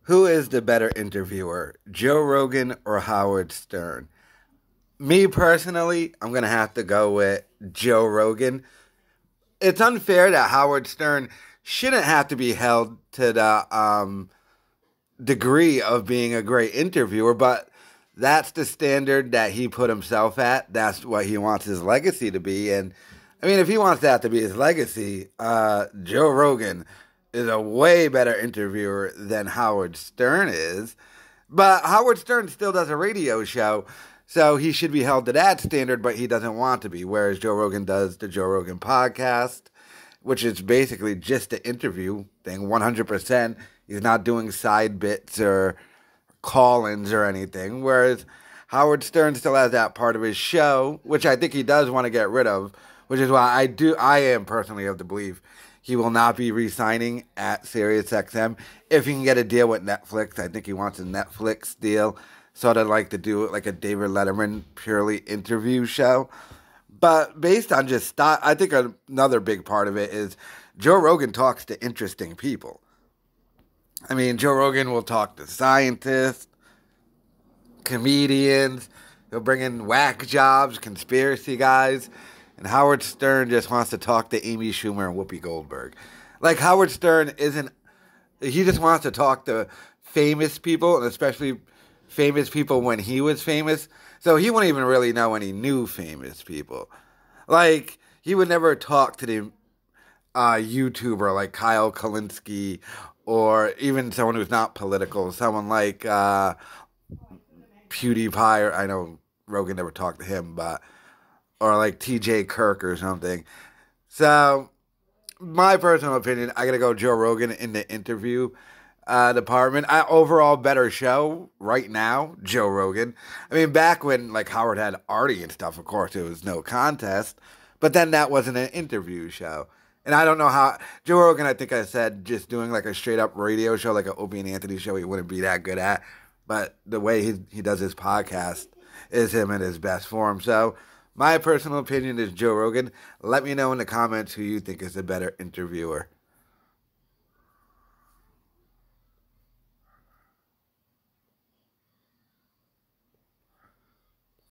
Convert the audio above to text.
Who is the better interviewer, Joe Rogan or Howard Stern? Me personally, I'm going to have to go with Joe Rogan. It's unfair that Howard Stern shouldn't have to be held to the degree of being a great interviewer, but that's the standard that he put himself at. That's what he wants his legacy to be. And I mean, if he wants that to be his legacy, Joe Rogan is a way better interviewer than Howard Stern is. But Howard Stern still does a radio show, so he should be held to that standard, but he doesn't want to be. Whereas Joe Rogan does the Joe Rogan podcast, which is basically just an interview thing, 100%. He's not doing side bits or call-ins or anything. Whereas Howard Stern still has that part of his show, which I think he does want to get rid of, which is why I am personally of the belief he will not be re-signing at SiriusXM. If he can get a deal with Netflix, I think he wants a Netflix deal, sort of like to do it like a David Letterman purely interview show. But based on just I think another big part of it is Joe Rogan talks to interesting people. I mean, Joe Rogan will talk to scientists, comedians, he'll bring in whack jobs, conspiracy guys, and Howard Stern just wants to talk to Amy Schumer and Whoopi Goldberg. Like, Howard Stern he just wants to talk to famous people, and especially famous people when he was famous. So he wouldn't even really know any new famous people. Like, he would never talk to the YouTuber like Kyle Kalinske, or even someone who's not political, someone like PewDiePie, or I know Rogan never talked to him, but or like TJ Kirk or something. So, my personal opinion, I gotta go Joe Rogan in the interview department. Overall better show right now, Joe Rogan. I mean, back when like Howard had Artie and stuff, of course, it was no contest. But then that wasn't an interview show. And I don't know how Joe Rogan, I think I said, just doing like a straight up radio show, like an Opie and Anthony show, he wouldn't be that good at. But the way he does his podcast is him in his best form. So my personal opinion is Joe Rogan. Let me know in the comments who you think is the better interviewer.